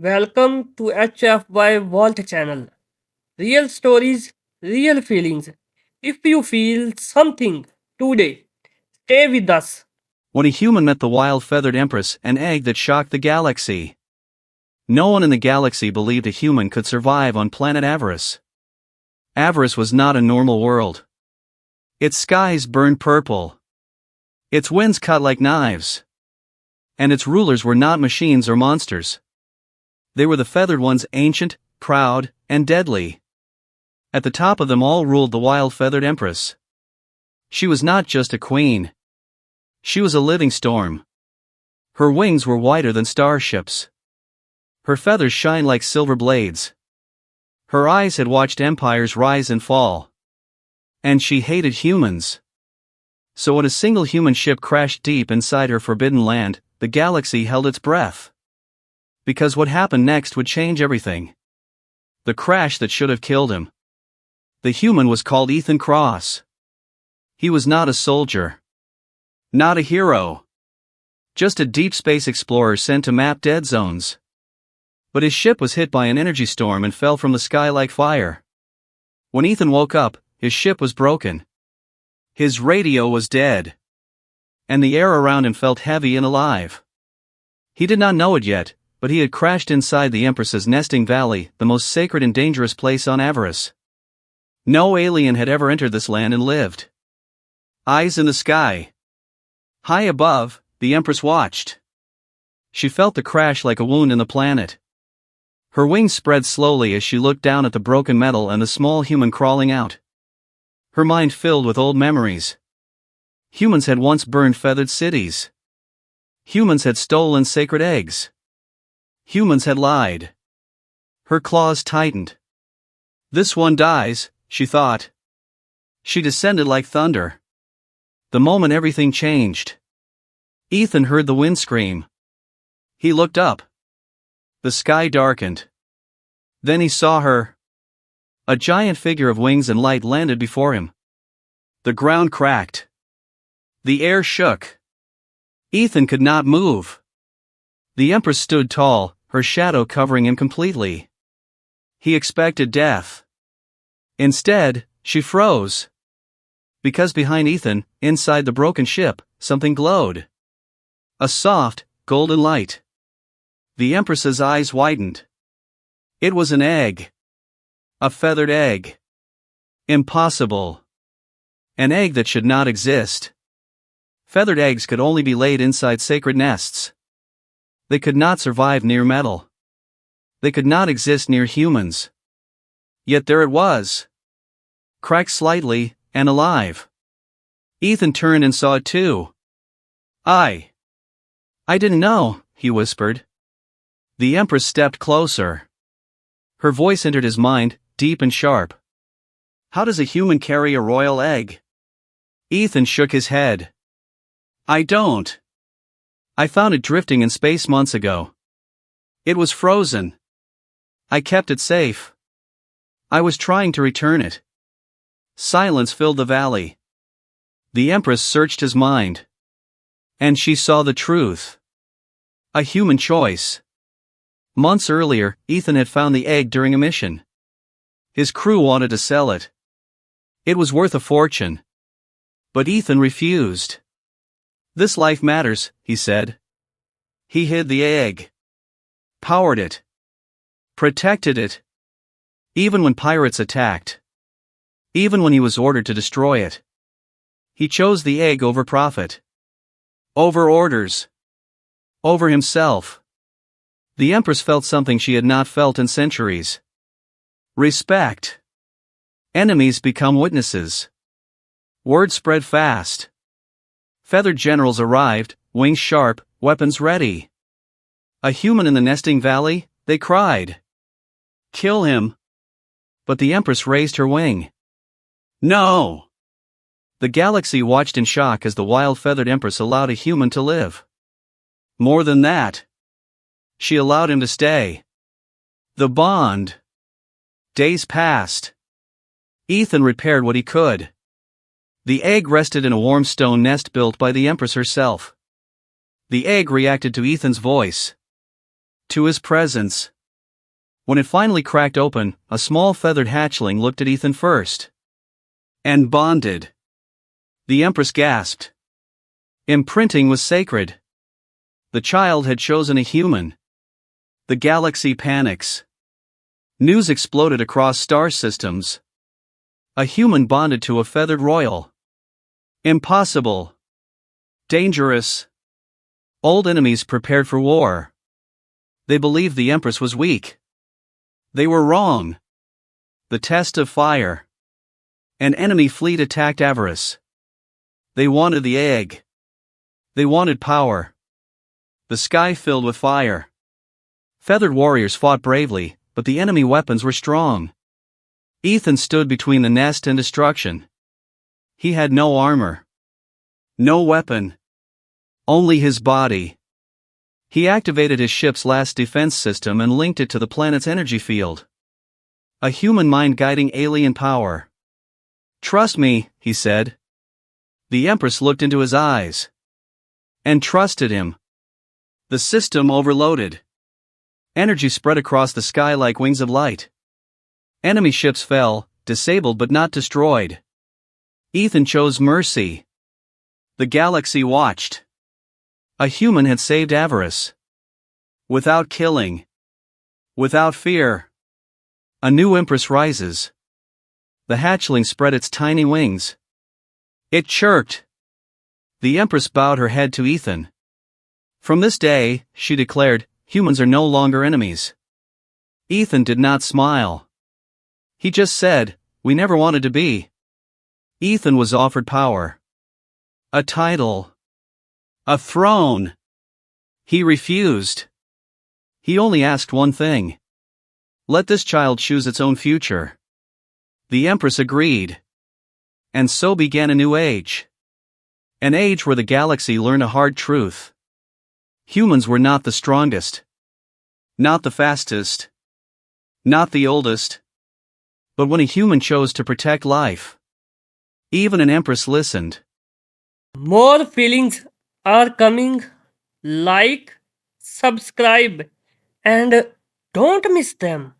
Welcome to HFY Vault channel. Real stories, real feelings. If you feel something today, stay with us. When a human met the wild feathered Empress, an egg that shocked the galaxy. No one in the galaxy believed a human could survive on planet Avarice. Avarice was not a normal world. Its skies burned purple. Its winds cut like knives. And its rulers were not machines or monsters. They were the feathered ones, ancient, proud, and deadly. At the top of them all ruled the wild feathered Empress. She was not just a queen. She was a living storm. Her wings were whiter than starships. Her feathers shined like silver blades. Her eyes had watched empires rise and fall. And she hated humans. So when a single human ship crashed deep inside her forbidden land, the galaxy held its breath. Because what happened next would change everything. The crash that should have killed him. The human was called Ethan Cross. He was not a soldier. Not a hero. Just a deep space explorer sent to map dead zones. But his ship was hit by an energy storm and fell from the sky like fire. When Ethan woke up, his ship was broken. His radio was dead. And the air around him felt heavy and alive. He did not know it yet, but he had crashed inside the Empress's nesting valley, the most sacred and dangerous place on Avarice. No alien had ever entered this land and lived. Eyes in the sky. High above, the Empress watched. She felt the crash like a wound in the planet. Her wings spread slowly as she looked down at the broken metal and the small human crawling out. Her mind filled with old memories. Humans had once burned feathered cities. Humans had stolen sacred eggs. Humans had lied. Her claws tightened. This one dies, she thought. She descended like thunder. The moment everything changed. Ethan heard the wind scream. He looked up. The sky darkened. Then he saw her. A giant figure of wings and light landed before him. The ground cracked. The air shook. Ethan could not move. The Empress stood tall, her shadow covering him completely. He expected death. Instead, she froze. Because behind Ethan, inside the broken ship, something glowed. A soft, golden light. The Empress's eyes widened. It was an egg. A feathered egg. Impossible. An egg that should not exist. Feathered eggs could only be laid inside sacred nests. They could not survive near metal. They could not exist near humans. Yet there it was. Cracked slightly, and alive. Ethan turned and saw it too. I didn't know, he whispered. The Empress stepped closer. Her voice entered his mind, deep and sharp. How does a human carry a royal egg? Ethan shook his head. I don't. I found it drifting in space months ago. It was frozen. I kept it safe. I was trying to return it. Silence filled the valley. The Empress searched his mind. And she saw the truth. A human choice. Months earlier, Ethan had found the egg during a mission. His crew wanted to sell it. It was worth a fortune. But Ethan refused. This life matters, he said. He hid the egg. Powered it. Protected it. Even when pirates attacked. Even when he was ordered to destroy it. He chose the egg over profit. Over orders. Over himself. The Empress felt something she had not felt in centuries. Respect. Enemies become witnesses. Word spread fast. Feathered generals arrived, wings sharp, weapons ready. A human in the nesting valley, they cried. Kill him. But the Empress raised her wing. No! The galaxy watched in shock as the wild feathered Empress allowed a human to live. More than that. She allowed him to stay. The bond. Days passed. Ethan repaired what he could. The egg rested in a warm stone nest built by the Empress herself. The egg reacted to Ethan's voice. to his presence. When it finally cracked open, a small feathered hatchling looked at Ethan first. And bonded. The Empress gasped. Imprinting was sacred. The child had chosen a human. The galaxy panics. News exploded across star systems. A human bonded to a feathered royal. Impossible. Dangerous. Old enemies prepared for war. They believed the Empress was weak. They were wrong. The test of fire. An enemy fleet attacked Avarice. They wanted the egg. They wanted power. The sky filled with fire. Feathered warriors fought bravely, but the enemy weapons were strong. Ethan stood between the nest and destruction. He had no armor. No weapon. Only his body. He activated his ship's last defense system and linked it to the planet's energy field. A human mind guiding alien power. Trust me, he said. The Empress looked into his eyes. And trusted him. The system overloaded. Energy spread across the sky like wings of light. Enemy ships fell, disabled but not destroyed. Ethan chose mercy. The galaxy watched. A human had saved Avarice. Without killing. Without fear. A new Empress rises. The hatchling spread its tiny wings. It chirped. The Empress bowed her head to Ethan. From this day, she declared, humans are no longer enemies. Ethan did not smile. He just said, we never wanted to be. Ethan was offered power. A title. A throne. He refused. He only asked one thing. Let this child choose its own future. The Empress agreed. And so began a new age. An age where the galaxy learned a hard truth. Humans were not the strongest. Not the fastest. Not the oldest. But when a human chose to protect life, even an Empress listened. More feelings are coming. Like, subscribe, and don't miss them.